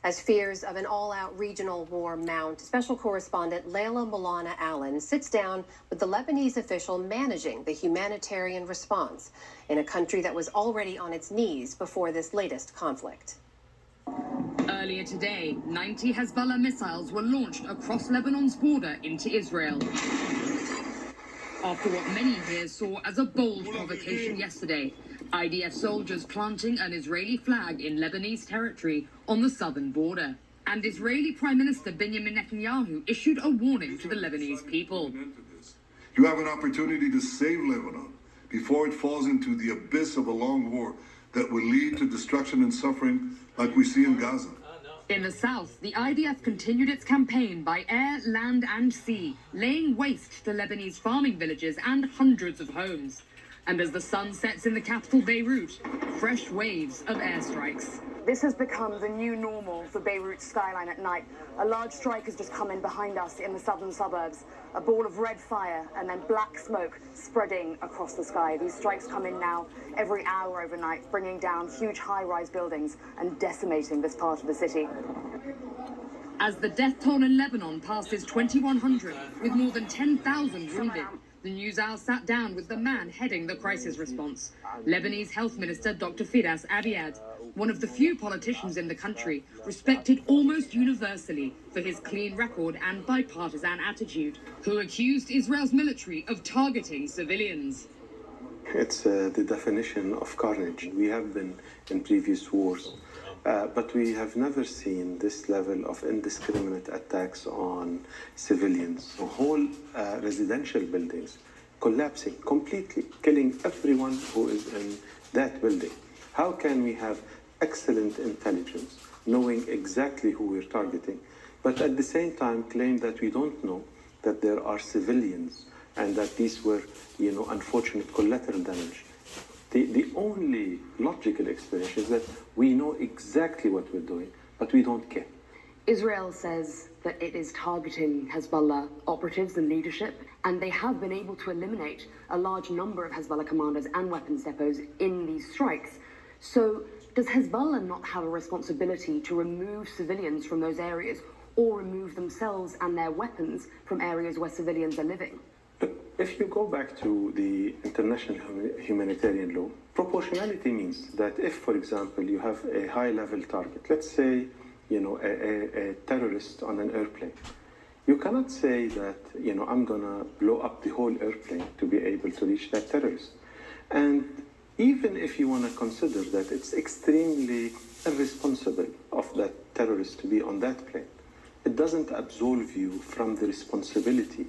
As fears of an all-out regional war mount, special correspondent Leila Milana Allen sits down with the Lebanese official managing the humanitarian response in a country that was already on its knees before this latest conflict. Earlier today, 90 Hezbollah missiles were launched across Lebanon's border into Israel, after what many here saw as a bold provocation yesterday. IDF soldiers planting an Israeli flag in Lebanese territory on the southern border. And Israeli Prime Minister Benjamin Netanyahu issued a warning to the Lebanese people. You have an opportunity to save Lebanon before it falls into the abyss of a long war that will lead to destruction and suffering like we see in Gaza. In the south, the IDF continued its campaign by air, land and sea, laying waste to Lebanese farming villages and hundreds of homes. And as the sun sets in the capital Beirut, fresh waves of airstrikes. This has become the new normal for Beirut's skyline at night. A large strike has just come in behind us in the southern suburbs. A ball of red fire and then black smoke spreading across the sky. These strikes come in now every hour overnight, bringing down huge high-rise buildings and decimating this part of the city. As the death toll in Lebanon passes 2,100, with more than 10,000 wounded, the NewsHour sat down with the man heading the crisis response, Lebanese Health Minister Dr. Firas Abiad, one of the few politicians in the country respected almost universally for his clean record and bipartisan attitude, who accused Israel's military of targeting civilians. It's the definition of carnage. We have been in previous wars, but we have never seen this level of indiscriminate attacks on civilians. Whole residential buildings collapsing completely, killing everyone who is in that building. How can we have excellent intelligence, knowing exactly who we're targeting, but at the same time claim that we don't know that there are civilians and that these were, unfortunate collateral damage? The only logical explanation is that we know exactly what we're doing, but we don't care. Israel says that it is targeting Hezbollah operatives and leadership, and they have been able to eliminate a large number of Hezbollah commanders and weapons depots in these strikes. So does Hezbollah not have a responsibility to remove civilians from those areas, or remove themselves and their weapons from areas where civilians are living? If you go back to the international humanitarian law, proportionality means that if, for example, you have a high-level target, let's say, a terrorist on an airplane, you cannot say that, I'm going to blow up the whole airplane to be able to reach that terrorist. And even if you want to consider that it's extremely irresponsible of that terrorist to be on that plane, it doesn't absolve you from the responsibility.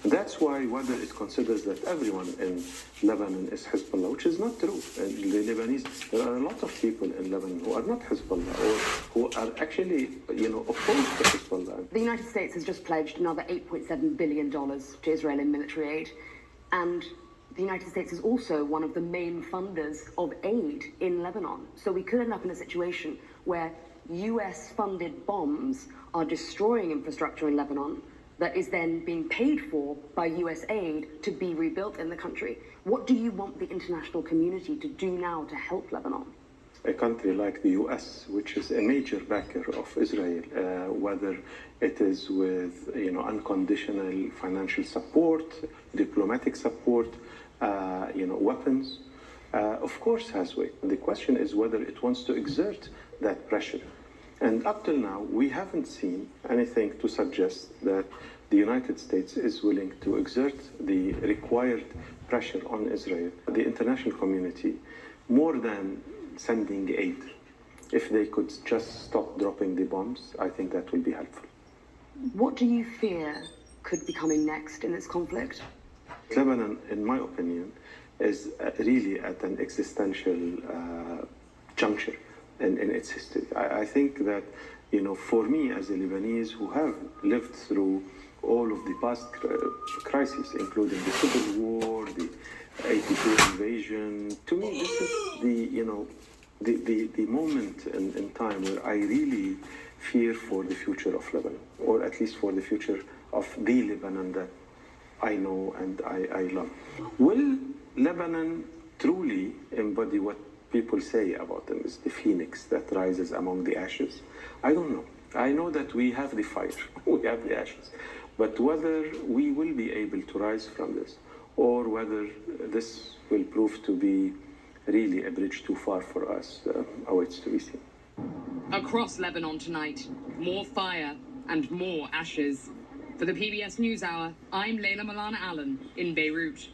And that's why whether it considers that everyone in Lebanon is Hezbollah, which is not true. In the Lebanese, there are a lot of people in Lebanon who are not Hezbollah or who are actually, opposed to Hezbollah. The United States has just pledged another $8.7 billion to Israel in military aid. And the United States is also one of the main funders of aid in Lebanon. So we could end up in a situation where US-funded bombs are destroying infrastructure in Lebanon that is then being paid for by US aid to be rebuilt in the country. What do you want the international community to do now to help Lebanon? A country like the US, which is a major backer of Israel, whether it is with unconditional financial support, diplomatic support, weapons, of course has weight. The question is whether it wants to exert that pressure. And up till now, we haven't seen anything to suggest that the United States is willing to exert the required pressure on Israel. The international community, more than sending aid, if they could just stop dropping the bombs, I think that will be helpful. What do you fear could be coming next in this conflict? Lebanon, in my opinion, is really at an existential juncture in its history. I think that, for me as a Lebanese who have lived through all of the past crises, including the Civil War, the 82 invasion, to me this is the moment in time where I really fear for the future of Lebanon, or at least for the future of the Lebanon that I know and I love. Will Lebanon truly embody what people say about them is the phoenix that rises among the ashes. I don't know. I know that we have the fire, we have the ashes, but whether we will be able to rise from this or whether this will prove to be really a bridge too far for us awaits to be seen. Across Lebanon tonight, more fire and more ashes. For the PBS NewsHour, I'm Layla Milana Allen in Beirut.